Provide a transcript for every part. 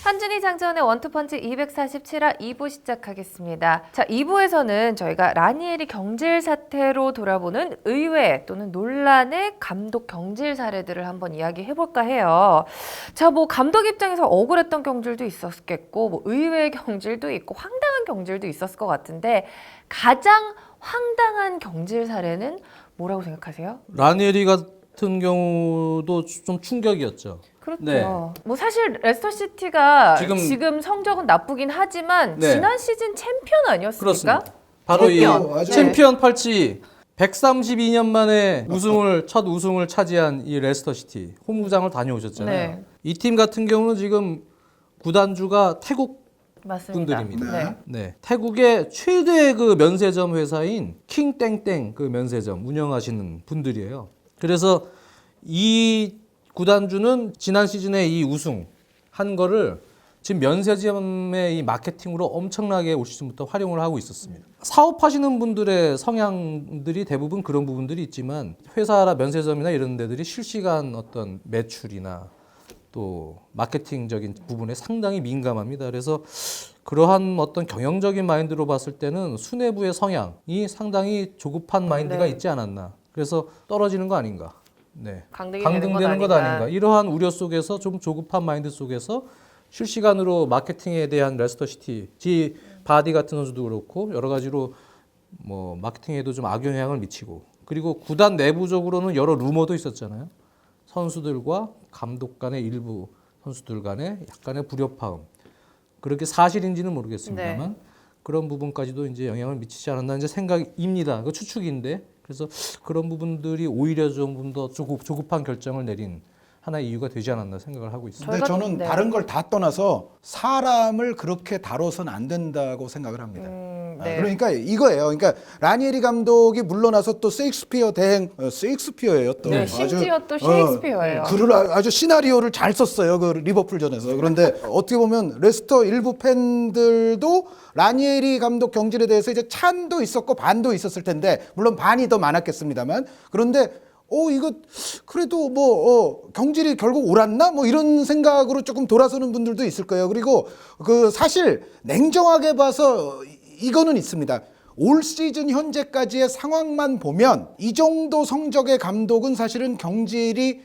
한준희 장전의 원투펀치 247화 2부 시작하겠습니다. 자, 2부에서는 저희가 라니에리 경질 사태로 돌아보는 의외 또는 논란의 감독 경질 사례들을 한번 이야기해볼까 해요. 자, 뭐 감독 입장에서 억울했던 경질도 있었겠고 뭐 의외의 경질도 있고 황당한 경질도 있었을 것 같은데 가장 황당한 경질 사례는 뭐라고 생각하세요? 라니에리 같은 경우도 좀 충격이었죠. 그렇죠. 네. 뭐 사실 레스터시티가 지금 지금 성적은 나쁘긴 하지만 네. 지난 시즌 챔피언 아니었습니까? 그렇습니다. 바로 챔피언. 이 챔피언 팔찌 132년 만에 첫 우승을 차지한 이 레스터시티 홈구장을 다녀오셨잖아요. 네. 이 팀 같은 경우는 지금 구단주가 태국 맞습니다. 분들입니다. 네. 네. 태국의 최대 그 면세점 회사인 킹땡땡 그 면세점 운영하시는 분들이에요. 그래서 이 구단주는 지난 시즌에 이 우승 한 거를 지금 면세점의 이 마케팅으로 엄청나게 올 시즌부터 활용을 하고 있었습니다. 사업하시는 분들의 성향들이 대부분 그런 부분들이 있지만 회사나 면세점이나 이런 데들이 실시간 어떤 매출이나 또 마케팅적인 부분에 상당히 민감합니다. 그래서 그러한 어떤 경영적인 마인드로 봤을 때는 수뇌부의 성향이 상당히 조급한 마인드가 네. 있지 않았나. 그래서 떨어지는 거 아닌가. 네. 강등이 강등되는 것 아닌가. 이러한 우려 속에서 좀 조급한 마인드 속에서 실시간으로 마케팅에 대한 레스터시티, 바디 같은 선수도 그렇고 여러 가지로 뭐 마케팅에도 좀 악영향을 미치고 그리고 구단 내부적으로는 여러 루머도 있었잖아요. 선수들과 감독 간의 일부 선수들 간의 약간의 불협화음. 그렇게 사실인지는 모르겠습니다만 네. 그런 부분까지도 이제 영향을 미치지 않았나 이제 생각입니다. 그 추측인데 그래서 그런 부분들이 오히려 좀 더 조급한 결정을 내린 하나의 이유가 되지 않았나 생각을 하고 있습니다. 근데 저는 네. 다른 걸 다 떠나서 사람을 그렇게 다뤄서는 안 된다고 생각을 합니다. 네. 그러니까 이거예요. 그러니까 라니에리 감독이 물러나서 또 셰익스피어 대행, 셰익스피어예요. 또 네, 심지어 또 셰익스피어예요. 글을 아주 시나리오를 잘 썼어요. 그 리버풀전에서. 그런데 어떻게 보면 레스터 일부 팬들도 라니에리 감독 경질에 대해서 이제 찬도 있었고 반도 있었을 텐데 물론 반이 더 많았겠습니다만 그런데 이거 그래도 경질이 결국 옳았나? 뭐 이런 생각으로 조금 돌아서는 분들도 있을 거예요. 그리고 그 사실 냉정하게 봐서 이거는 있습니다. 올 시즌 현재까지의 상황만 보면 이 정도 성적의 감독은 사실은 경질이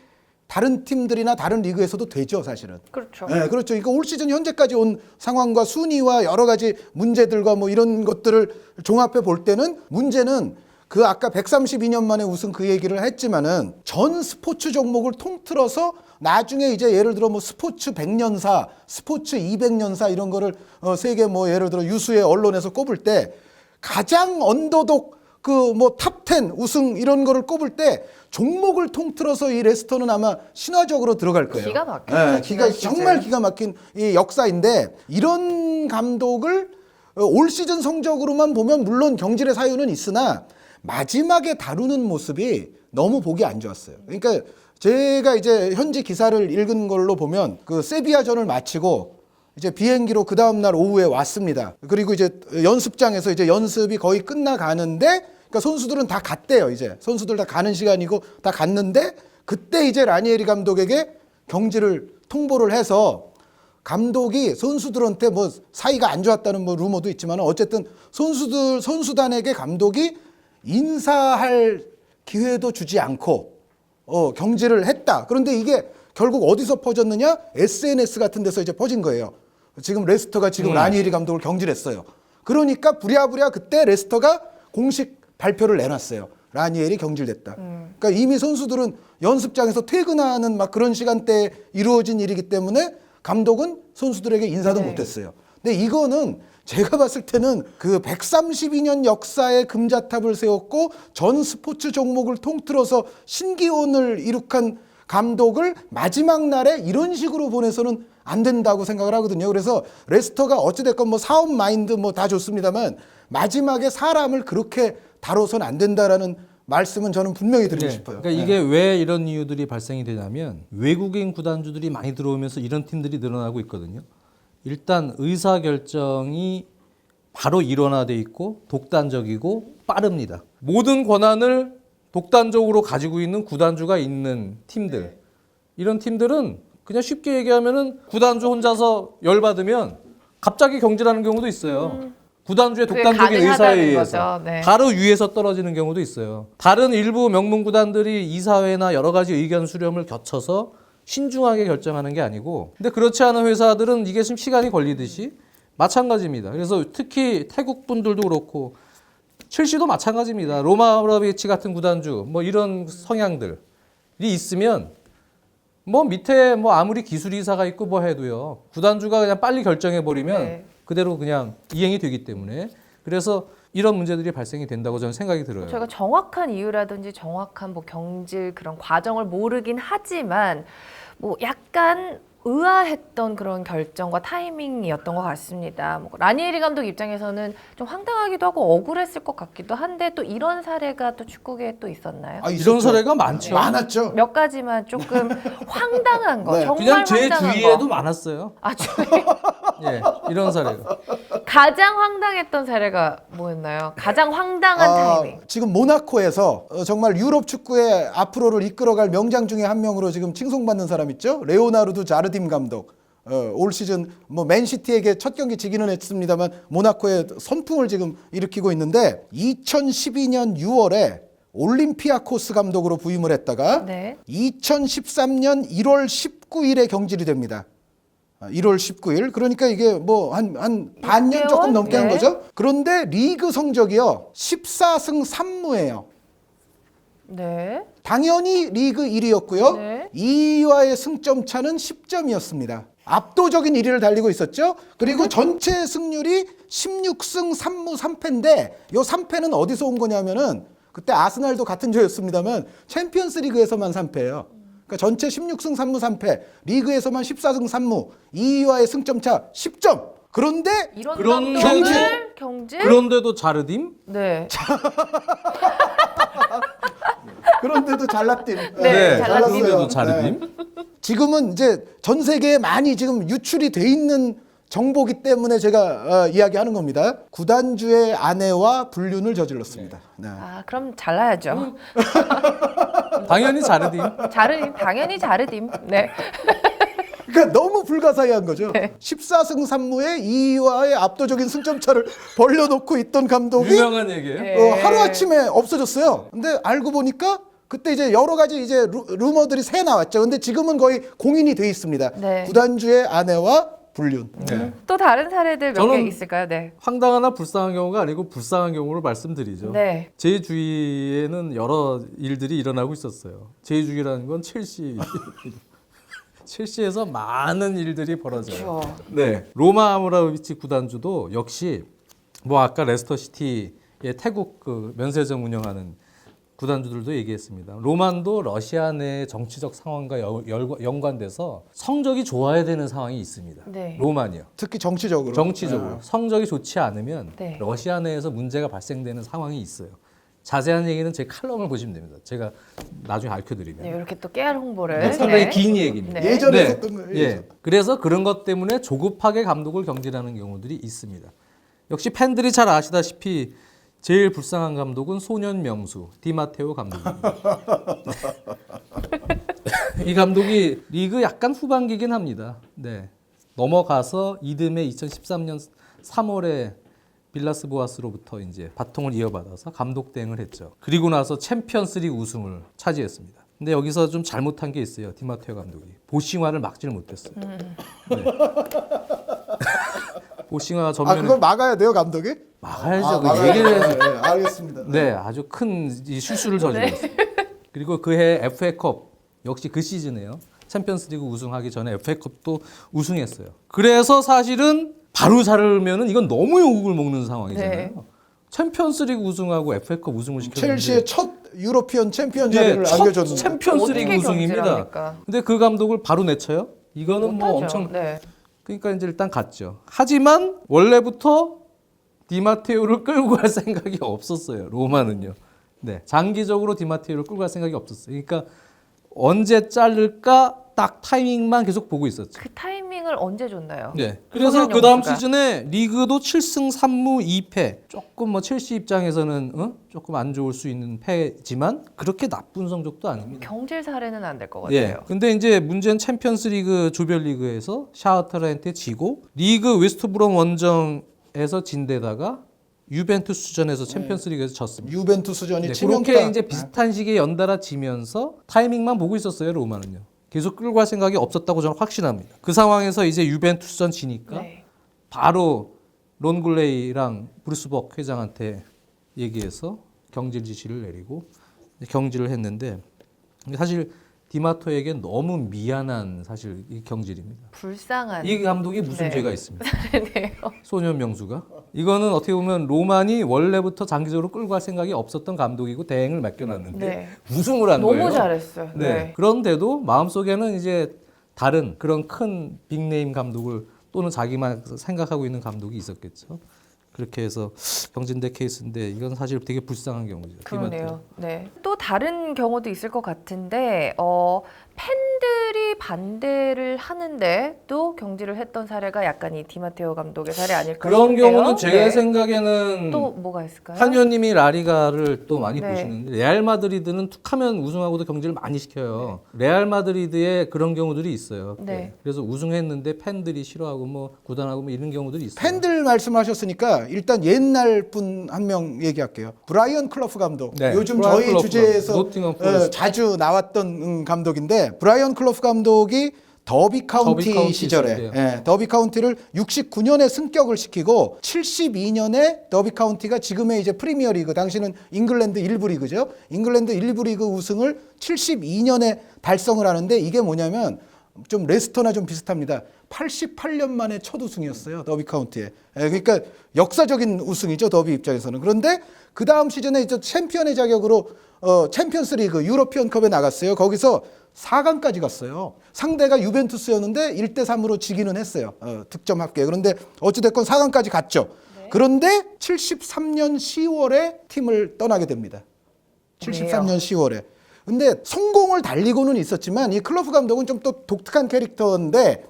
다른 팀들이나 다른 리그에서도 되죠, 사실은. 그렇죠. 네, 그렇죠. 이거 올 시즌 현재까지 온 상황과 순위와 여러 가지 문제들과 뭐 이런 것들을 종합해 볼 때는 문제는 그 아까 132년 만에 우승 그 얘기를 했지만은 전 스포츠 종목을 통틀어서 나중에 이제 예를 들어 뭐 스포츠 100년사, 스포츠 200년사 이런 거를 세계 뭐 예를 들어 유수의 언론에서 꼽을 때 가장 언더독 그 뭐 탑10 우승 이런 거를 꼽을 때 종목을 통틀어서 이 레스터는 아마 신화적으로 들어갈 거예요. 기가 막혀요. 네, 정말 기가 막힌 이 역사인데 이런 감독을 올 시즌 성적으로만 보면 물론 경질의 사유는 있으나 마지막에 다루는 모습이 너무 보기 안 좋았어요. 그러니까 제가 이제 현지 기사를 읽은 걸로 보면 그 세비야전을 마치고 이제 비행기로 그 다음날 오후에 왔습니다. 그리고 이제 연습장에서 이제 연습이 거의 끝나가는데 그러니까 선수들은 다 갔대요. 이제 선수들 다 가는 시간이고 다 갔는데 그때 이제 라니에리 감독에게 경질을 통보를 해서 감독이 선수들한테 뭐 사이가 안 좋았다는 뭐 루머도 있지만 어쨌든 선수단에게 감독이 인사할 기회도 주지 않고 경질을 했다. 그런데 이게 결국 어디서 퍼졌느냐? SNS 같은 데서 이제 퍼진 거예요. 지금 레스터가 지금 라니에리 감독을 경질했어요. 그러니까 부랴부랴 그때 레스터가 공식 발표를 내놨어요. 라니에리 경질됐다. 그러니까 이미 선수들은 연습장에서 퇴근하는 막 그런 시간대에 이루어진 일이기 때문에 감독은 선수들에게 인사도 못했어요. 근데 이거는 제가 봤을 때는 그 132년 역사의 금자탑을 세웠고 전 스포츠 종목을 통틀어서 신기원을 이룩한 감독을 마지막 날에 이런 식으로 보내서는 안 된다고 생각을 하거든요. 그래서 레스터가 어찌됐건 뭐 사업 마인드 뭐 다 좋습니다만 마지막에 사람을 그렇게 다뤄서는 안 된다라는 말씀은 저는 분명히 드리고 싶어요. 그러니까 이게 왜 이런 이유들이 발생이 되냐면 외국인 구단주들이 많이 들어오면서 이런 팀들이 늘어나고 있거든요. 일단 의사결정이 바로 일원화돼 있고 독단적이고 빠릅니다. 모든 권한을 독단적으로 가지고 있는 구단주가 있는 팀들. 이런 팀들은 그냥 쉽게 얘기하면은 구단주 혼자서 열받으면 갑자기 경질하는 경우도 있어요. 구단주의 그게 독단적인 의사에 가능하다는 의해서 거죠. 네. 바로 위에서 떨어지는 경우도 있어요. 다른 일부 명문 구단들이 이사회나 여러 가지 의견 수렴을 거쳐서 신중하게 결정하는 게 아니고, 근데 그렇지 않은 회사들은 이게 좀 시간이 걸리듯이 마찬가지입니다. 그래서 특히 태국 분들도 그렇고 첼시도 마찬가지입니다. 로마 아브라비치 같은 구단주 뭐 이런 성향들이 있으면 뭐 밑에 뭐 아무리 기술이사가 있고 뭐 해도요, 구단주가 그냥 빨리 결정해 버리면 네. 그대로 그냥 이행이 되기 때문에, 그래서 이런 문제들이 발생이 된다고 저는 생각이 들어요. 저희가 정확한 이유라든지 정확한 뭐 경질 그런 과정을 모르긴 하지만 뭐 약간 의아했던 그런 결정과 타이밍이었던 것 같습니다. 뭐 라니에리 감독 입장에서는 좀 황당하기도 하고 억울했을 것 같기도 한데 또 이런 사례가 또 축구계에 또 있었나요? 이런 있었죠. 사례가 많죠. 많았죠. 몇 가지만 조금 황당한 거, 네. 정말 그냥 제 황당한 주위에도 거. 많았어요. 아, 주위에 예, 이런 사례가. 가장 황당했던 사례가 뭐였나요? 가장 황당한 타이밍. 지금 모나코에서 정말 유럽 축구의 앞으로를 이끌어갈 명장 중에 한 명으로 지금 칭송받는 사람 있죠? 레오나르도 자르딤 감독. 올 시즌 뭐 맨시티에게 첫 경기 지기는 했습니다만 모나코의 선풍을 지금 일으키고 있는데 2012년 6월에 올림피아코스 감독으로 부임을 했다가 네. 2013년 1월 19일에 경질이 됩니다. 1월 19일. 그러니까 이게 뭐 한 반년 6개월? 조금 넘게 한 네. 거죠. 그런데 리그 성적이요. 14승 3무예요. 네. 당연히 리그 1위였고요. 네. 2위와의 승점 차는 10점이었습니다. 압도적인 1위를 달리고 있었죠. 그리고 전체 승률이 16승 3무 3패인데 이 3패는 어디서 온 거냐면은 그때 아스날도 같은 조였습니다만 챔피언스 리그에서만 3패예요. 그러니까 전체 16승 3무 3패, 리그에서만 14승 3무, 2위와의 승점 차 10점. 그런데 이런 그런 감독을 경질? 그런데도 자르딤? 네. 그런데도 잘났대. 네, 잘났어요. 그런데도 자르딤? 지금은 이제 전 세계에 많이 지금 유출이 돼 있는 정보기 때문에 제가 이야기하는 겁니다. 구단주의 아내와 불륜을 저질렀습니다. 네. 아, 그럼 잘라야죠. 당연히 자르딤. 자르딤, 당연히 자르딤. 네. 그러니까 너무 불가사의한 거죠. 14승 3무에 2위와의 압도적인 승점 차를 벌려놓고 있던 감독이 유명한 얘기예요. 네. 하루아침에 없어졌어요. 근데 알고 보니까 그때 이제 여러 가지 이제 루머들이 새 나왔죠. 근데 지금은 거의 공인이 돼 있습니다. 네. 구단주의 아내와 불륜. 네. 또 다른 사례들 몇 개 저는 있을까요? 네. 황당하나 불쌍한 경우가 아니고 불쌍한 경우를 말씀드리죠. 네. 제 주위에는 여러 일들이 일어나고 있었어요. 제 주위라는 건 첼시. 첼시에서 많은 일들이 벌어져요. 그렇죠. 네. 로마 아브라모비치 구단주도 역시 뭐 아까 레스터 시티의 태국 그 면세점 운영하는 구단주들도 얘기했습니다. 로만도 러시아 내 정치적 상황과 연관돼서 성적이 좋아야 되는 상황이 있습니다. 네. 로만이요. 특히 정치적으로. 정치적으로 성적이 좋지 않으면 네. 러시아 내에서 문제가 발생되는 상황이 있어요. 자세한 얘기는 제 칼럼을 보시면 됩니다. 제가 나중에 알려드리면. 네, 이렇게 또 깨알 홍보를. 네, 상당히 긴 얘기입니다. 네. 예전에 네. 했었던 거예요. 예. 그래서 그런 것 때문에 조급하게 감독을 경질하는 경우들이 있습니다. 역시 팬들이 잘 아시다시피 제일 불쌍한 감독은 소년 명수 디마테오 감독입니다. 이 감독이 리그 약간 후반기긴 합니다. 네. 넘어가서 이듬해 2013년 3월에 빌라스 보아스로부터 이제 바통을 이어받아서 감독 대행을 했죠. 그리고 나서 챔피언스리그 우승을 차지했습니다. 근데 여기서 좀 잘못한 게 있어요. 디마테오 감독이 보싱화를 막질 못했어요. 네. 보싱화 전면에 그걸 막아야 돼요, 감독이? 막아야죠. 그 막아야 얘기를 돼요. 해야죠. 네, 알겠습니다. 네, 아주 큰 이 실수를 저질렀어요. 그리고 그해 FA컵 역시 그 시즌에요. 챔피언스리그 우승하기 전에 FA컵도 우승했어요. 그래서 사실은 바로 자르면은 이건 너무 욕을 먹는 상황이잖아요. 네. 챔피언스리그 우승하고 FA컵 우승을 시켰는데 첼시의 첫 유로피언 챔피언 자리를 첫 안겨줬는데. 챔피언스리그 어떻게 우승입니다. 경질합니까? 근데 그 감독을 바로 내쳐요? 이거는 뭐 못하죠. 엄청 네. 그러니까 이제 일단 갔죠. 하지만 원래부터 디마테오를 끌고 갈 생각이 없었어요. 로마는요. 네, 장기적으로 디마테오를 끌고 갈 생각이 없었어요. 그러니까 언제 자를까 딱 타이밍만 계속 보고 있었죠. 그 타이밍을 언제 줬나요? 네. 그래서 성현 그 다음 영수가. 시즌에 리그도 7승 3무 2패. 조금 뭐 첼시 입장에서는 조금 안 좋을 수 있는 패지만 그렇게 나쁜 성적도 아닙니다. 경질 사례는 안 될 것 같아요. 예. 근데 이제 문제는 챔피언스리그 조별리그에서 샤흐타르한테 지고 리그 웨스트브롬 원정에서 진데다가 유벤투스전에서 챔피언스리그에서 졌습니다. 유벤투스전이 네, 치명타. 그렇게 이제 비슷한 시기에 연달아 지면서 타이밍만 보고 있었어요, 로마는요. 계속 끌고 갈 생각이 없었다고 저는 확신합니다. 그 상황에서 이제 유벤투스전 지니까 네. 바로 론 글레이랑 브루스 벅 회장한테 얘기해서 경질 지시를 내리고 경질을 했는데 사실 디마토에게 너무 미안한 사실 이 경질입니다. 불쌍한. 이 감독이 무슨 네. 죄가 있습니까? 네요. 소년 명수가 이거는 어떻게 보면 로만이 원래부터 장기적으로 끌고 갈 생각이 없었던 감독이고 대행을 맡겨놨는데 네. 우승을 한 거예요. 너무 잘했어요. 네. 네. 그런데도 마음속에는 이제 다른 그런 큰 빅네임 감독을 또는 자기만 생각하고 있는 감독이 있었겠죠. 그렇게 해서 경진대 케이스인데 이건 사실 되게 불쌍한 경우죠. 그러네요. 네. 또 다른 경우도 있을 것 같은데 팬들이 반대를 하는데 또 경질을 했던 사례가 약간 이 디마테오 감독의 사례 아닐까 그런 싶은데요. 경우는 제가 네. 생각에는 또 뭐가 있을까요? 한 의원님이 라리가를 또 많이 네. 보시는데 레알 마드리드는 툭하면 우승하고도 경질을 많이 시켜요. 레알 마드리드에 그런 경우들이 있어요. 네. 그래서 우승했는데 팬들이 싫어하고 뭐 구단하고 뭐 이런 경우들이 있어요. 팬들 말씀하셨으니까 일단 옛날 분 한 명 얘기할게요. 브라이언 클러프 감독. 네, 요즘 브라이언 저희 클러프 주제에서 감독, 노팅엄 포레스트. 자주 나왔던 감독인데 브라이언 클러프 감독이 더비 카운티 카운티 시절에 시절이에요. 더비 카운티를 69년에 승격을 시키고 72년에 더비 카운티가 지금의 이제 프리미어리그 당시는 잉글랜드 1부 리그죠. 잉글랜드 1부 리그 우승을 72년에 달성을 하는데 이게 뭐냐면 좀 레스터나 좀 비슷합니다. 88년 만에 첫 우승이었어요. 더비 카운티에. 그러니까 역사적인 우승이죠. 더비 입장에서는. 그런데 그 다음 시즌에 이제 챔피언의 자격으로 챔피언스 리그 유러피언컵에 나갔어요. 거기서 4강까지 갔어요. 상대가 유벤투스였는데 1대3으로 지기는 했어요. 득점 합계. 그런데 어찌됐건 4강까지 갔죠. 그런데 73년 10월에 팀을 떠나게 됩니다. 73년 10월에. 근데 성공을 달리고는 있었지만 이 클로프 감독은 좀 또 독특한 캐릭터인데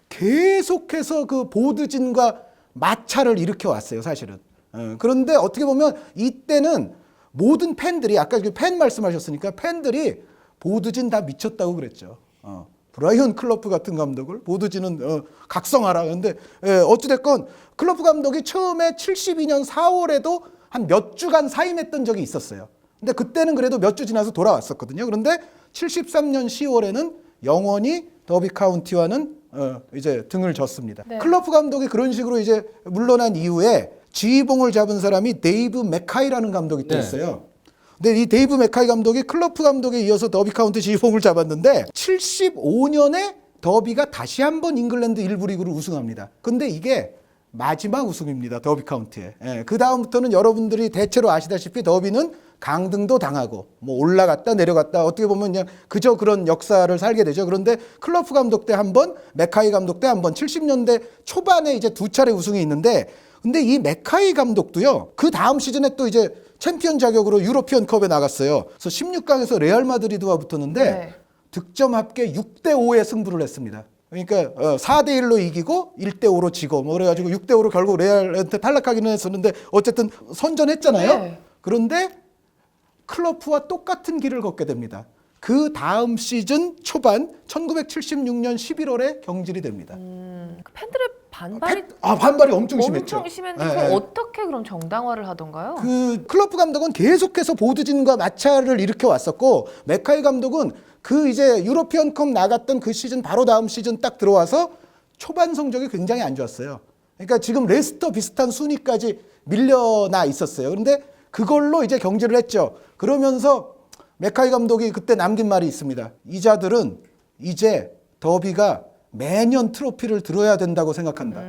계속해서 그 보드진과 마찰을 일으켜 왔어요, 사실은. 그런데 어떻게 보면 이때는 모든 팬들이 아까 그 팬 말씀하셨으니까 팬들이 보드진 다 미쳤다고 그랬죠. 브라이언 클로프 같은 감독을 보드진은 각성하라. 그런데 어찌됐건 클로프 감독이 처음에 72년 4월에도 한 몇 주간 사임했던 적이 있었어요. 근데 그때는 그래도 몇 주 지나서 돌아왔었거든요. 그런데 73년 10월에는 영원히 더비 카운티와는 이제 등을 졌습니다. 네. 클로프 감독이 그런 식으로 이제 물러난 이후에 지휘봉을 잡은 사람이 데이브 맥카이라는 감독이 또 네. 있어요. 근데 이 데이브 맥카이 감독이 클로프 감독에 이어서 더비 카운티 지휘봉을 잡았는데 75년에 더비가 다시 한번 잉글랜드 1부 리그를 우승합니다. 근데 이게 마지막 우승입니다. 더비 카운티에. 그 다음부터는 여러분들이 대체로 아시다시피 더비는 강등도 당하고 뭐 올라갔다 내려갔다 어떻게 보면 그냥 그저 그런 역사를 살게 되죠. 그런데 클로프 감독 때 한 번, 맥카이 감독 때 한 번, 70년대 초반에 이제 두 차례 우승이 있는데 근데 이 맥카이 감독도요. 그 다음 시즌에 또 이제 챔피언 자격으로 유로피언컵에 나갔어요. 그래서 16강에서 레알 마드리드와 붙었는데 네. 득점 합계 6대5의 승부를 했습니다. 그러니까 4대1로 이기고 1대5로 지고 뭐 그래가지고 6대5로 결국 레알한테 탈락하기는 했었는데 어쨌든 선전했잖아요. 네. 그런데 클로프와 똑같은 길을 걷게 됩니다. 그 다음 시즌 초반 1976년 11월에 경질이 됩니다. 그 팬들의 반발이 반발이 엄청 심했죠. 엄청 심했는데 예, 그걸 예. 어떻게 그럼 정당화를 하던가요? 그 클로프 감독은 계속해서 보드진과 마찰을 일으켜 왔었고 맥카이 감독은 그 이제 유로피언컵 나갔던 그 시즌 바로 다음 시즌 딱 들어와서 초반 성적이 굉장히 안 좋았어요. 그러니까 지금 레스터 비슷한 순위까지 밀려나 있었어요. 그런데 그걸로 이제 경질을 했죠. 그러면서 맥카이 감독이 그때 남긴 말이 있습니다. 이자들은 이제 더비가 매년 트로피를 들어야 된다고 생각한다.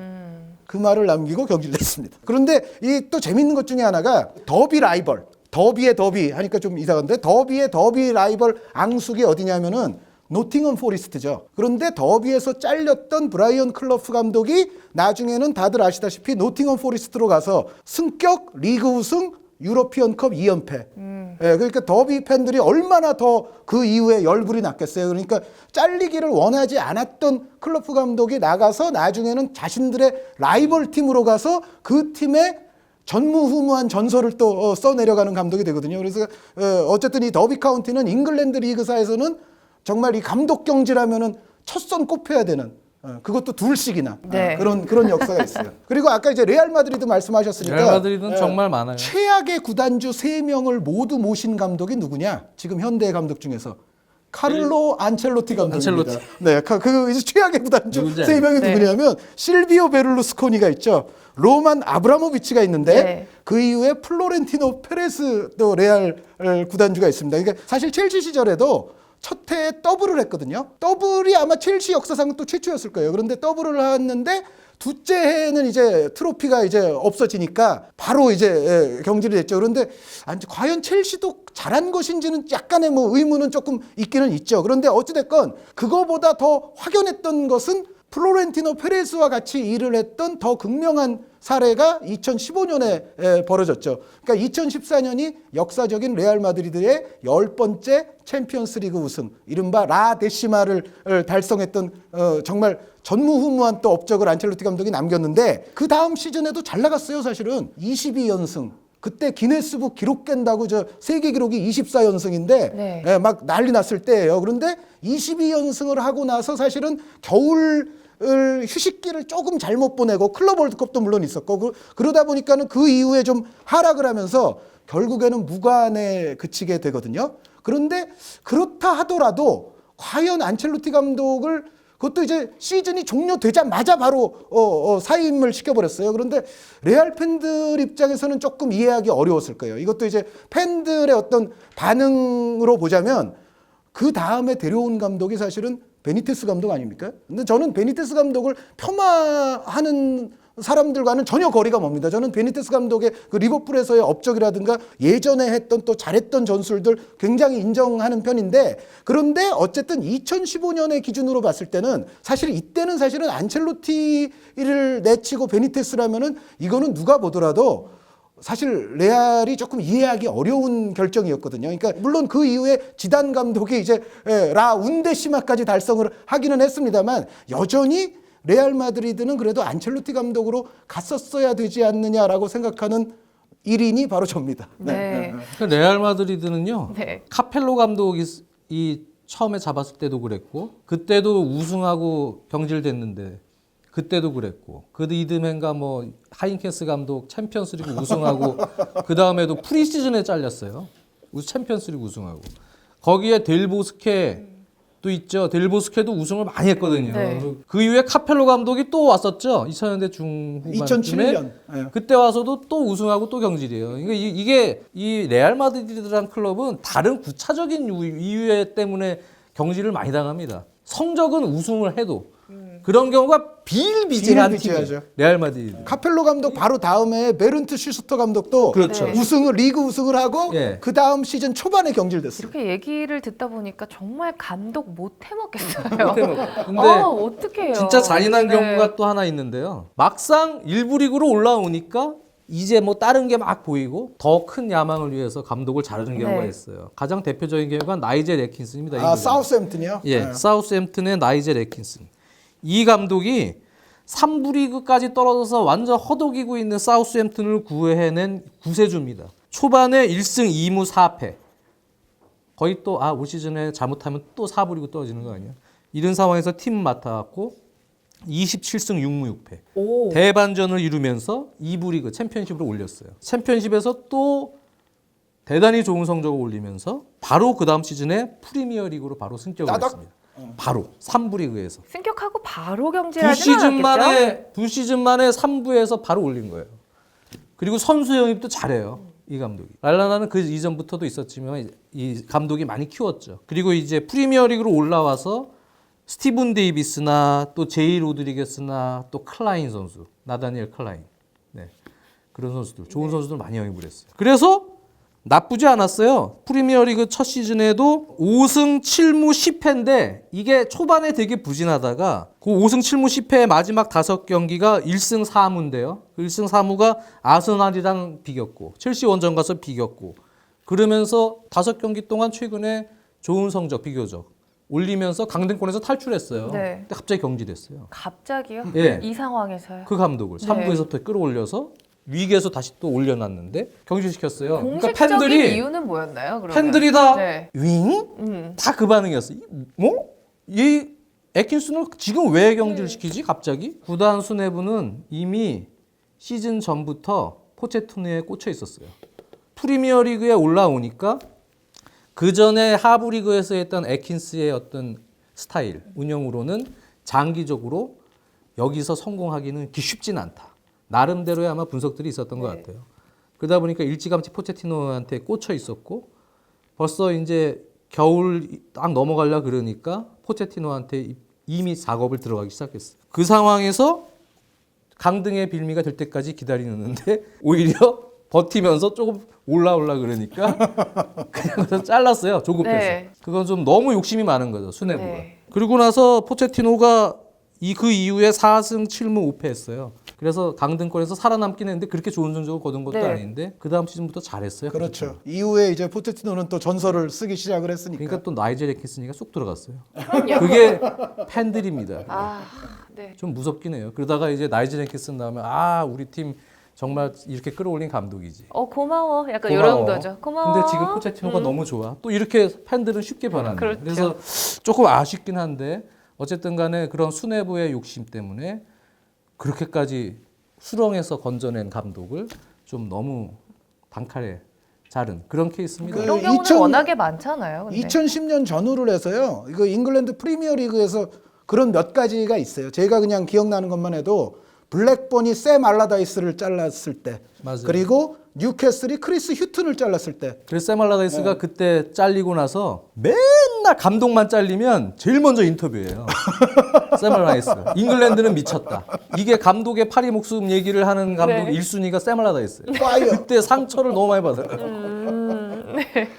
그 말을 남기고 경질을 했습니다. 그런데 이 또 재밌는 것 중에 하나가 더비 라이벌, 더비의 더비 하니까 좀 이상한데 더비의 더비 라이벌 앙숙이 어디냐면은 노팅엄 포리스트죠. 그런데 더비에서 잘렸던 브라이언 클로프 감독이 나중에는 다들 아시다시피 노팅엄 포리스트로 가서 승격, 리그 우승, 유로피언컵 2연패. 예, 그러니까 더비 팬들이 얼마나 더 그 이후에 열불이 났겠어요. 그러니까 잘리기를 원하지 않았던 클로프 감독이 나가서 나중에는 자신들의 라이벌 팀으로 가서 그 팀의 전무후무한 전설을 또 써내려가는 감독이 되거든요. 그래서 어쨌든 이 더비 카운티는 잉글랜드 리그사에서는 정말 이 감독 경질하면은 첫선 꼽혀야 되는 그것도 둘씩이나 네. 그런 역사가 있어요. 그리고 아까 이제 레알 마드리드 말씀하셨으니까 레알 마드리드는 정말 많아요. 최악의 구단주 3명을 모두 모신 감독이 누구냐? 지금 현대 감독 중에서 카를로 안첼로티 감독입니다. 안첼로티. 네, 그 이제 최악의 구단주 누군지 3명이 네. 누구냐면 실비오 베를루스코니가 있죠. 로만 아브라모비치가 있는데 네. 그 이후에 플로렌티노 페레스 또 레알 구단주가 있습니다. 그러니까 사실 첼시 시절에도 첫 해에 더블을 했거든요. 더블이 아마 첼시 역사상 또 최초였을 거예요. 그런데 더블을 했는데 둘째 해에는 이제 트로피가 이제 없어지니까 바로 이제 경질이 됐죠. 그런데 과연 첼시도 잘한 것인지는 약간의 뭐 의문은 조금 있기는 있죠. 그런데 어찌됐건 그거보다 더 확연했던 것은 플로렌티노 페레스와 같이 일을 했던 더 극명한 사례가 2015년에 벌어졌죠. 그러니까 2014년이 역사적인 레알 마드리드의 10번째 챔피언스 리그 우승, 이른바 라 데시마를 달성했던 정말 전무후무한 또 업적을 안첼로티 감독이 남겼는데 그 다음 시즌에도 잘 나갔어요. 사실은 22연승. 그때 기네스북 기록 깬다고 저 세계 기록이 24연승인데 네. 막 난리 났을 때예요. 그런데 22연승을 하고 나서 사실은 겨울 휴식기를 조금 잘못 보내고 클럽 월드컵도 물론 있었고 그러다 보니까는 그 이후에 좀 하락을 하면서 결국에는 무관에 그치게 되거든요. 그런데 그렇다 하더라도 과연 안첼로티 감독을 그것도 이제 시즌이 종료되자마자 바로 사임을 시켜버렸어요. 그런데 레알 팬들 입장에서는 조금 이해하기 어려웠을 거예요. 이것도 이제 팬들의 어떤 반응으로 보자면 그 다음에 데려온 감독이 사실은 베니테스 감독 아닙니까? 근데 저는 베니테스 감독을 폄하하는 사람들과는 전혀 거리가 멉니다. 저는 베니테스 감독의 그 리버풀에서의 업적이라든가 예전에 했던 또 잘했던 전술들 굉장히 인정하는 편인데, 그런데 어쨌든 2015년의 기준으로 봤을 때는 사실 이때는 사실은 안첼로티를 내치고 베니테스라면은 이거는 누가 보더라도 사실 레알이 조금 이해하기 어려운 결정이었거든요. 그러니까 물론 그 이후에 지단 감독이 이제 라 운데시마까지 달성을 하기는 했습니다만 여전히 레알 마드리드는 그래도 안첼로티 감독으로 갔었어야 되지 않느냐라고 생각하는 1인이 바로 접니다. 네. 레알 마드리드는요. 네. 카펠로 감독이 처음에 잡았을 때도 그랬고 그때도 우승하고 경질됐는데 그때도 그랬고 그 이듬해인가 뭐 하인케스 감독 챔피언스리그 우승하고 그 다음에도 프리시즌에 잘렸어요. 챔피언스리그 우승하고 거기에 델보스케 또 있죠. 델보스케도 우승을 많이 했거든요. 네. 그 이후에 카펠로 감독이 또 왔었죠. 2000년대 중후반쯤에 2007년. 그때 와서도 또 우승하고 또 경질이에요. 그러니까 이게 이 레알 마드리드라는 클럽은 다른 구차적인 이유 때문에 경질을 많이 당합니다. 성적은 우승을 해도 그런 경우가 비일비재한 팀이에요. 레알 마드리드. 카펠로 감독 바로 다음에 베른트 슈스터 감독도 그렇죠. 네. 리그 우승을 하고 예. 그 다음 시즌 초반에 경질됐어요. 이렇게 얘기를 듣다 보니까 정말 감독 못 해먹겠어요. 근데 어떡해요. 진짜 잔인한 네. 경우가 또 하나 있는데요. 막상 일부 리그로 올라오니까 이제 뭐 다른 게 막 보이고 더 큰 야망을 위해서 감독을 자르는 경우가 네. 있어요. 가장 대표적인 경우가 나이젤 애킨슨입니다. 아, 사우스햄튼이요? 예, 사우스햄튼의 나이젤 애킨슨. 이 감독이 3부 리그까지 떨어져서 완전 허덕이고 있는 사우스햄튼을 구해낸 구세주입니다. 초반에 1승 2무 4패. 거의 또 올 시즌에 잘못하면 또 4부 리그 떨어지는 거 아니야? 이런 상황에서 팀 맡아갖고 27승 6무 6패. 오. 대반전을 이루면서 2부 리그 챔피언십으로 올렸어요. 챔피언십에서 또 대단히 좋은 성적을 올리면서 바로 그 다음 시즌에 프리미어 리그로 바로 승격을 따닥? 했습니다. 바로 3부 리그에서. 승격하고 바로 두 경질하지는 시즌 않았겠죠? 만에 3부에서 바로 올린 거예요. 그리고 선수 영입도 잘해요. 이 감독이. 랄라나는 그 이전부터도 있었지만 이 감독이 많이 키웠죠. 그리고 이제 프리미어 리그로 올라와서 스티븐 데이비스나 또 제이 로드리게스나 또 클라인 선수, 나다니엘 클라인. 네. 그런 선수들, 좋은 선수들 많이 영입을 했어요. 그래서 나쁘지 않았어요. 프리미어리그 첫 시즌에도 5승 7무 10패인데 이게 초반에 되게 부진하다가 그 5승 7무 10패의 마지막 5경기가 1승 4무인데요. 그 1승 4무가 아스날이랑 비겼고 첼시 원정 가서 비겼고 그러면서 5경기 동안 최근에 좋은 성적 비교적 올리면서 강등권에서 탈출했어요. 네. 근데 갑자기 경질했어요. 갑자기요? 예. 이 상황에서요? 그 감독을 네. 3부에서부터 끌어올려서 위기에서 다시 또 올려놨는데 경질시켰어요. 그러니까 공식적인 이유는 뭐였나요? 그러면? 팬들이 다 네. 윙? 다 그 반응이었어요. 뭐? 이 애킨슨을 지금 왜 경질시키지? 갑자기? 구단 수뇌부는 이미 시즌 전부터 포체티노에 꽂혀 있었어요. 프리미어리그에 올라오니까 그 전에 하부리그에서 했던 애킨스의 어떤 스타일, 운영으로는 장기적으로 여기서 성공하기는 쉽진 않다. 나름대로의 아마 분석들이 있었던 것 같아요. 그러다 보니까 일찌감치 포체티노한테 꽂혀 있었고 벌써 이제 겨울 딱 넘어가려 그러니까 포체티노한테 이미 작업을 들어가기 시작했어요. 그 상황에서 강등의 빌미가 될 때까지 기다리는데 오히려 버티면서 조금 올라오려 그러니까 그냥 그래서 잘랐어요. 조급해서. 네. 그건 좀 너무 욕심이 많은 거죠. 수뇌부가. 네. 그리고 나서 포체티노가 그 이후에 4승 7무 5패 했어요. 그래서 강등권에서 살아남긴 했는데 그렇게 좋은 성적을 거둔 것도 네. 아닌데 그 다음 시즌부터 잘했어요. 그렇죠. 이후에 이제 포체티노는 또 전설을 쓰기 시작을 했으니까. 그러니까 또 나이젤 애킨슨이가 쑥 들어갔어요. 그럼요. 그게 팬들입니다. 아, 네. 좀 무섭긴 해요. 그러다가 이제 나이젤 애킨슨 나오면 우리 팀 정말 이렇게 끌어올린 감독이지. 고마워. 약간 고마워. 이런 거죠. 고마워. 근데 지금 포체티노가 너무 좋아. 또 이렇게 팬들은 쉽게 변하는 거예요. 그렇죠. 그래서 조금 아쉽긴 한데 어쨌든 간에 그런 수뇌부의 욕심 때문에 그렇게까지 수렁에서 건져낸 감독을 좀 너무 단칼에 자른 그런 케이스입니다. 이런 경우는 2000 워낙에 많잖아요. 근데. 2010년 전후를 해서요. 이거 잉글랜드 프리미어리그에서 그런 몇 가지가 있어요. 제가 그냥 기억나는 것만 해도 블랙번이 샘 알라다이스를 잘랐을 때, 맞아요. 그리고 뉴캐슬이 크리스 휴튼을 잘랐을 때, 그래서 샘 알라다이스가 그때 잘리고 나서 맨날 감독만 잘리면 제일 먼저 인터뷰해요. 샘 알라다이스. 잉글랜드는 미쳤다. 이게 감독의 파리 목숨 얘기를 하는 감독 네. 1순위가 샘 알라다이스예요. 파이어. 그때 상처를 너무 많이 받아요.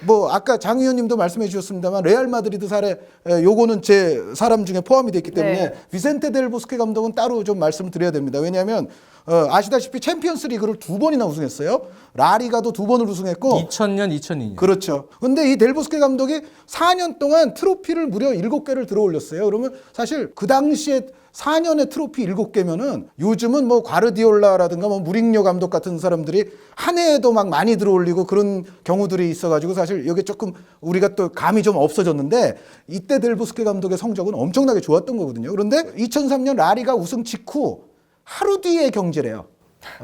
뭐 아까 장 의원님도 말씀해 주셨습니다만 레알 마드리드 사례 요거는 제 사람 중에 포함이 됐기 때문에 네. 비센테 델 보스케 감독은 따로 좀 말씀을 드려야 됩니다. 왜냐하면 아시다시피 챔피언스 리그를 2번이나 우승했어요. 라리가도 2번을 우승했고 2000년, 2002년. 그렇죠. 근데 이 델보스케 감독이 4년 동안 트로피를 무려 7개를 들어올렸어요. 그러면 사실 그 당시에 4년에 트로피 7개면은 요즘은 뭐 과르디올라라든가 뭐 무링요 감독 같은 사람들이 한 해에도 막 많이 들어올리고 그런 경우들이 있어가지고 사실 이게 조금 우리가 또 감이 좀 없어졌는데 이때 델보스케 감독의 성적은 엄청나게 좋았던 거거든요. 그런데 2003년 라리가 우승 직후 하루 뒤에 경질해요.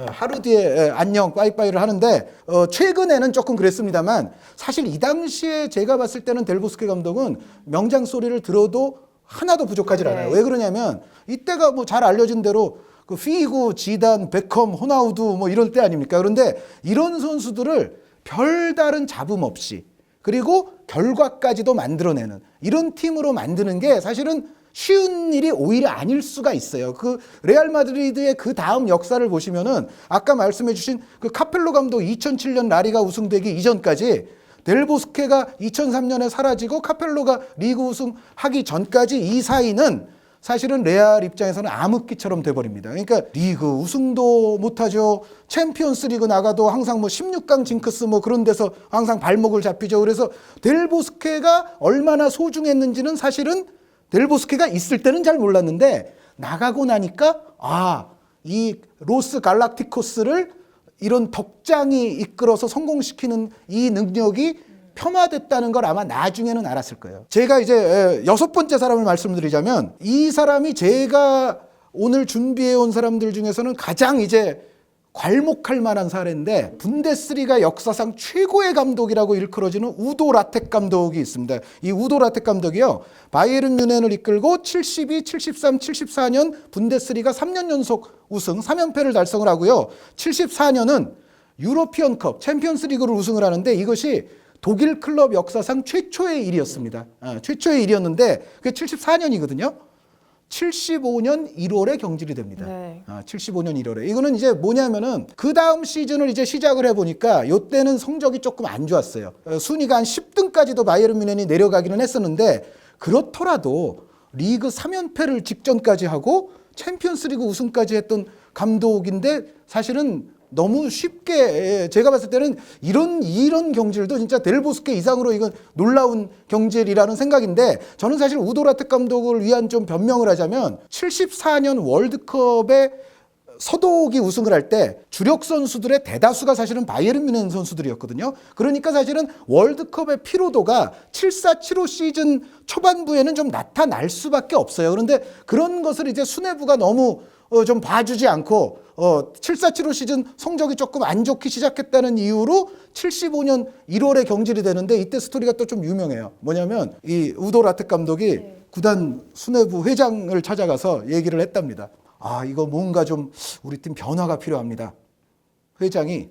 하루 뒤에 안녕 빠이빠이를 하는데 최근에는 조금 그랬습니다만 사실 이 당시에 제가 봤을 때는 델보스케 감독은 명장 소리를 들어도 하나도 부족하지 않아요. 왜 그러냐면 이때가 뭐 잘 알려진 대로 그 피구, 지단, 베컴, 호나우두 뭐 이럴 때 아닙니까? 그런데 이런 선수들을 별다른 잡음 없이 그리고 결과까지도 만들어내는 이런 팀으로 만드는 게 사실은 쉬운 일이 오히려 아닐 수가 있어요. 그 레알 마드리드의 그 다음 역사를 보시면은 아까 말씀해 주신 그 카펠로 감독 2007년 라리가 우승되기 이전까지 델보스케가 2003년에 사라지고 카펠로가 리그 우승하기 전까지 이 사이는 사실은 레알 입장에서는 암흑기처럼 돼버립니다. 그러니까 리그 우승도 못하죠. 챔피언스 리그 나가도 항상 뭐 16강 징크스 뭐 그런 데서 항상 발목을 잡히죠. 그래서 델보스케가 얼마나 소중했는지는 사실은 델보스케가 있을 때는 잘 몰랐는데 나가고 나니까 이 로스 갈락티코스를 이런 덕장이 이끌어서 성공시키는 이 능력이 폄하됐다는 걸 아마 나중에는 알았을 거예요. 제가 이제 6번째 사람을 말씀드리자면 이 사람이 제가 오늘 준비해 온 사람들 중에서는 가장 이제 괄목할 만한 사례인데 분데스리가 역사상 최고의 감독이라고 일컬어지는 우도 라텍 감독이 있습니다. 이 우도 라텍 감독이요. 바이에른 뮌헨을 이끌고 72, 73, 74년 분데스리가 3년 연속 우승 3연패를 달성을 하고요. 74년은 유로피언컵 챔피언스 리그를 우승을 하는데 이것이 독일 클럽 역사상 최초의 일이었습니다. 최초의 일이었는데 그게 74년이거든요. 75년 1월에 경질이 됩니다. 네. 75년 1월에. 이거는 이제 뭐냐면은 그 다음 시즌을 이제 시작을 해보니까 요때는 성적이 조금 안 좋았어요. 순위가 한 10등까지도 바이에른 뮌헨이 내려가기는 했었는데 그렇더라도 리그 3연패를 직전까지 하고 챔피언스 리그 우승까지 했던 감독인데 사실은 너무 쉽게 제가 봤을 때는 이런 경질도 진짜 델보스케 이상으로 이건 놀라운 경질이라는 생각인데 저는 사실 우도라트 감독을 위한 좀 변명을 하자면 74년 월드컵에 서독이 우승을 할 때 주력 선수들의 대다수가 사실은 바이에른 뮌헨 선수들이었거든요. 그러니까 사실은 월드컵의 피로도가 74-75 시즌 초반부에는 좀 나타날 수밖에 없어요. 그런데 그런 것을 이제 수뇌부가 너무 좀 봐주지 않고 74-75 시즌 성적이 조금 안 좋기 시작했다는 이유로 75년 1월에 경질이 되는데 이때 스토리가 또 좀 유명해요. 뭐냐면 이 우도라트 감독이 구단 수뇌부 회장을 찾아가서 얘기를 했답니다. 아, 이거 뭔가 좀 우리 팀 변화가 필요합니다. 회장이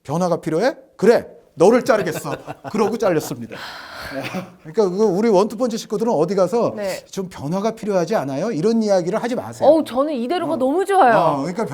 변화가 필요해? 그래, 너를 자르겠어. 그러고 잘렸습니다. 그러니까 우리 원투펀치 식구들은 어디 가서 네. 좀 변화가 필요하지 않아요? 이런 이야기를 하지 마세요. 저는 이대로가 너무 좋아요. 그러니까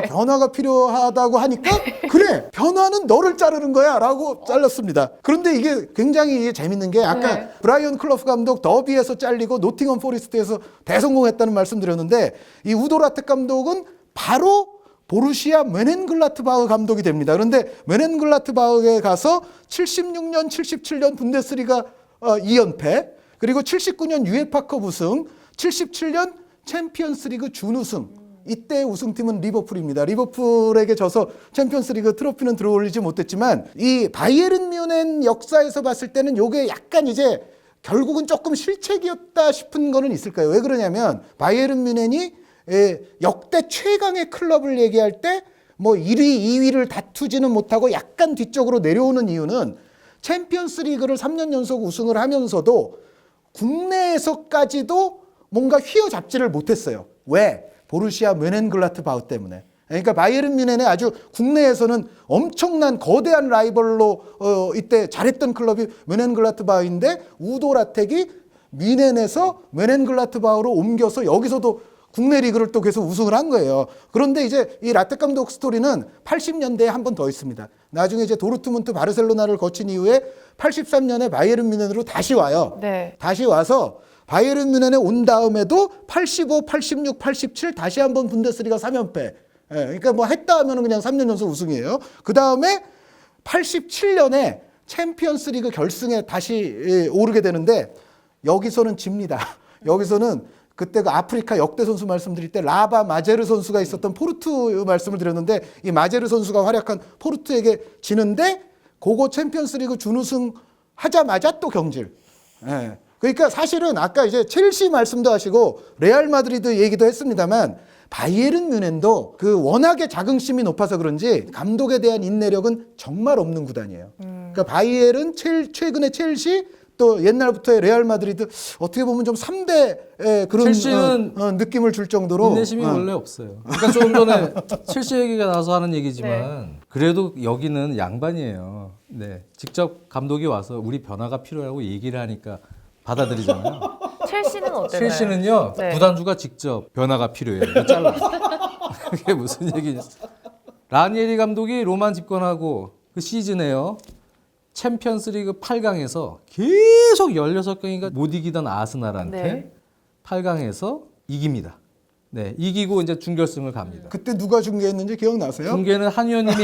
변화가 필요하다고 하니까 그래, 변화는 너를 자르는 거야라고 잘랐습니다. 그런데 이게 굉장히 재밌는 게 아까 네. 브라이언 클로프 감독 더비에서 잘리고 노팅엄 포리스트에서 대성공했다는 말씀드렸는데 이 우도라트 감독은 바로 보루시아 뮌헨글라트바흐 감독이 됩니다. 그런데 뮌헨글라트바흐에 가서 76년, 77년 분데스리가 2연패, 그리고 79년 유에파컵 우승, 77년 챔피언스리그 준우승. 이때 우승팀은 리버풀입니다. 리버풀에게 져서 챔피언스리그 트로피는 들어올리지 못했지만 이 바이에른 뮌헨 역사에서 봤을 때는 이게 약간 이제 결국은 조금 실책이었다 싶은 거는 있을까요? 왜 그러냐면 바이에른 뮌헨이 역대 최강의 클럽을 얘기할 때 뭐 1위, 2위를 다투지는 못하고 약간 뒤쪽으로 내려오는 이유는 챔피언스 리그를 3년 연속 우승을 하면서도 국내에서까지도 뭔가 휘어잡지를 못했어요. 왜? 보루시아 뮌헨글라트바흐 때문에. 그러니까 바이에른 뮌헨의 아주 국내에서는 엄청난 거대한 라이벌로 이때 잘했던 클럽이 뮌헨글라트바흐인데 우도라텍이 뮌헨에서 뮌헨글라트바흐로 옮겨서 여기서도 국내 리그를 또 계속 우승을 한 거예요. 그런데 이제 이 라테 감독 스토리는 80년대에 한 번 더 있습니다. 나중에 이제 도르트문트 바르셀로나를 거친 이후에 83년에 바이에른 뮌헨으로 다시 와요. 네. 다시 와서 바이에른 뮌헨에 온 다음에도 85, 86, 87 다시 한번 분데스리가 3연패. 그러니까 뭐 했다 하면은 그냥 3년 연속 우승이에요. 그 다음에 87년에 챔피언스 리그 결승에 다시 오르게 되는데 여기서는 집니다. 여기서는 그때 그 아프리카 역대 선수 말씀드릴 때 라바 마제르 선수가 있었던 포르투 말씀을 드렸는데 이 마제르 선수가 활약한 포르투에게 지는데 그거 챔피언스리그 준우승 하자마자 또 경질. 그러니까 사실은 아까 이제 첼시 말씀도 하시고 레알 마드리드 얘기도 했습니다만 바이에른 뮌헨도 그 워낙에 자긍심이 높아서 그런지 감독에 대한 인내력은 정말 없는 구단이에요. 그러니까 바이에른, 최근에 첼시 또 옛날부터의 레알 마드리드 어떻게 보면 좀 3대 그런 첼시는 느낌을 줄 정도로 인내심이 원래 없어요. 그러니까 조금 전에 첼시 얘기가 나서 하는 얘기지만 그래도 여기는 양반이에요. 네, 직접 감독이 와서 우리 변화가 필요하고 얘기를 하니까 받아들이잖아요. 첼시는 어때요? 첼시는요 네. 구단주가 직접 변화가 필요해요. 이거 잘라. 그게 무슨 얘기냐? 라니에리 감독이 로만 집권하고 그 시즌에요. 챔피언스리그 8강에서 계속 16경기가 못 이기던 아스날한테 네. 8강에서 이깁니다. 네, 이기고 이제 준결승을 갑니다. 그때 누가 중계했는지 기억나세요? 중계는 한의원님이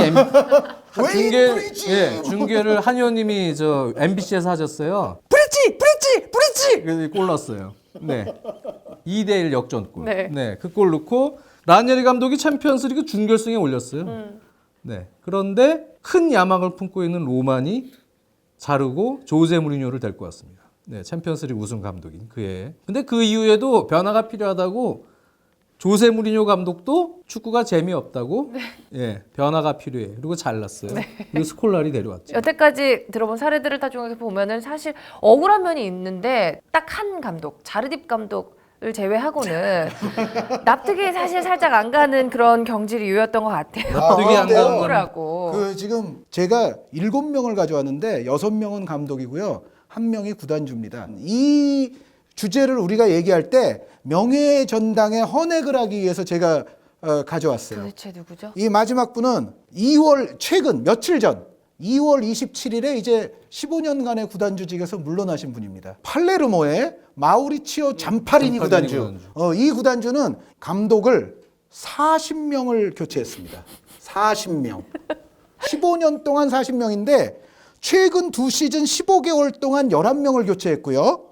중계를 한의원님이 저 MBC에서 하셨어요. 브릿지 그래서 골 넣었어요. 네, 2대1 역전골. 네. 그 골 넣고 라니에리 감독이 챔피언스리그 준결승에 올렸어요. 네, 그런데 큰 야망을 품고 있는 로만이 자르고 조세 무리뉴를 데리고 왔습니다. 네, 챔피언스리그 우승 감독인 그해. 근데 그 이후에도 변화가 필요하다고 조세 무리뉴 감독도 축구가 재미없다고 변화가 필요해. 그리고 잘랐어요. 그리고 스콜라리 데려왔죠. 여태까지 들어본 사례들을 다 중에서 보면은 사실 억울한 면이 있는데 딱 한 감독, 자르딥 감독을 제외하고는 납득이 사실 살짝 안 가는 그런 경질이 이유였던 것 같아요. 납득이 안 가는 건 억울하고. 그 지금 제가 7명을 가져왔는데 6명은 감독이고요. 1명이 구단주입니다. 이 주제를 우리가 얘기할 때 명예의 전당에 헌액을 하기 위해서 제가 가져왔어요. 도대체 누구죠? 이 마지막 분은 최근 며칠 전 2월 27일에 이제 15년간의 구단주직에서 물러나신 분입니다. 팔레르모의 마우리치오 잠파리니 구단주. 이 구단주는 감독을 40명을 교체했습니다. 40명. 15년 동안 40명인데 최근 2시즌 15개월 동안 11명을 교체했고요.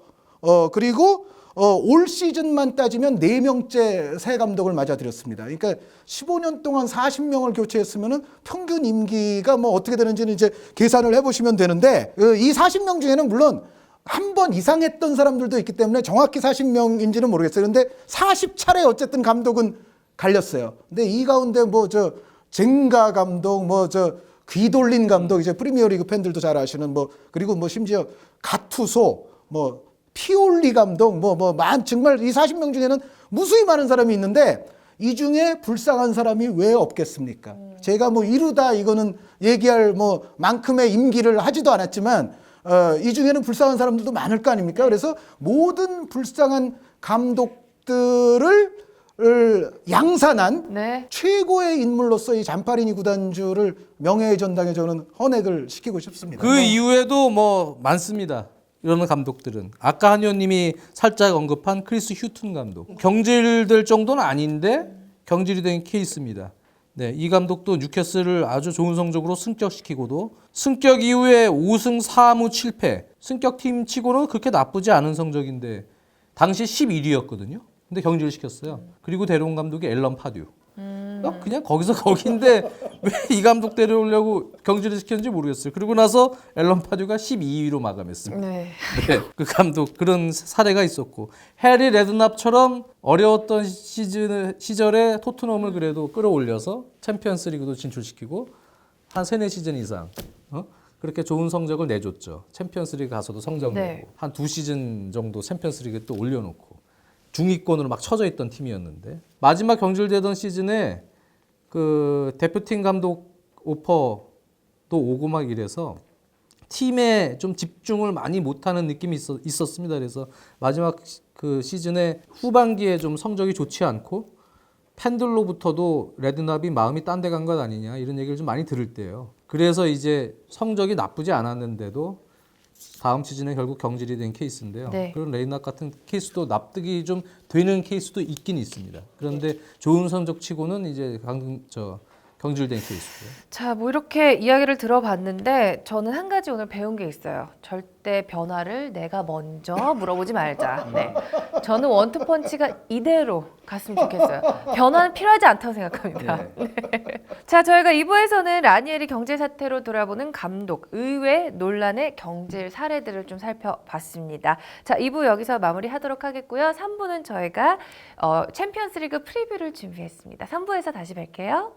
그리고 올 시즌만 따지면 4명째 새 감독을 맞아들였습니다. 그러니까 15년 동안 40명을 교체했으면은 평균 임기가 뭐 어떻게 되는지는 이제 계산을 해보시면 되는데 이 40명 중에는 물론 한 번 이상 했던 사람들도 있기 때문에 정확히 40명인지는 모르겠어요. 근데 40차례 어쨌든 감독은 갈렸어요. 근데 이 가운데 뭐 저 젠가 감독, 뭐 저 귀돌린 감독, 이제 프리미어리그 팬들도 잘 아시는 뭐, 그리고 뭐 심지어 가투소, 뭐 피올리 감독, 정말 이 40명 중에는 무수히 많은 사람이 있는데 이 중에 불쌍한 사람이 왜 없겠습니까? 제가 뭐 이루다 이거는 얘기할 뭐 만큼의 임기를 하지도 않았지만 이 중에는 불쌍한 사람들도 많을 거 아닙니까? 그래서 모든 불쌍한 감독들을 양산한 네. 최고의 인물로서 이 잠파리니 구단주를 명예의 전당에 저는 헌액을 시키고 싶습니다. 그 이후에도 뭐 많습니다. 이런 감독들은 아까 한 의원님이 살짝 언급한 크리스 휴튼 감독, 경질될 정도는 아닌데 경질이 된 케이스입니다. 네, 이 감독도 뉴캐슬을 아주 좋은 성적으로 승격시키고도 승격 이후에 5승 4무 7패, 승격 팀 치고는 그렇게 나쁘지 않은 성적인데 당시 11위였거든요. 근데 경질을 시켰어요. 그리고 데려온 감독이 앨런 파듀. 그냥 거기서 거기인데 왜 이 감독 데려오려고 경질을 시켰는지 모르겠어요. 그리고 나서 앨런 파듀가 12위로 마감했습니다. 네. 네, 그 감독 그런 사례가 있었고 해리 레드납처럼 어려웠던 시절에 토트넘을 그래도 끌어올려서 챔피언스리그도 진출시키고 한 3-4시즌 이상 그렇게 좋은 성적을 내줬죠. 챔피언스리그 가서도 성적 네. 내고 한 2시즌 정도 챔피언스리그 또 올려놓고 중위권으로 막 쳐져 있던 팀이었는데 마지막 경질되던 시즌에 그 대표팀 감독 오퍼도 오고 막 이래서 팀에 좀 집중을 많이 못하는 느낌이 있었습니다. 그래서 마지막 그 시즌에 후반기에 좀 성적이 좋지 않고 팬들로부터도 레드납이 마음이 딴 데 간 것 아니냐 이런 얘기를 좀 많이 들을 때예요. 그래서 이제 성적이 나쁘지 않았는데도 다음 시즌에 결국 경질이 된 케이스인데요. 네. 그런 레이납 같은 케이스도 납득이 좀 되는 케이스도 있긴 있습니다. 그런데 좋은 성적 치고는 이제 경질된 케이스고요. 자, 뭐 이렇게 이야기를 들어봤는데 저는 한 가지 오늘 배운 게 있어요. 절대 변화를 내가 먼저 물어보지 말자. 네. 저는 원투펀치가 이대로 갔으면 좋겠어요. 변화는 필요하지 않다고 생각합니다. 네. 자, 저희가 2부에서는 라니에리 경질 사태로 돌아보는 감독, 의외 논란의 경질 사례들을 좀 살펴봤습니다. 자, 2부 여기서 마무리하도록 하겠고요. 3부는 저희가 챔피언스리그 프리뷰를 준비했습니다. 3부에서 다시 뵐게요.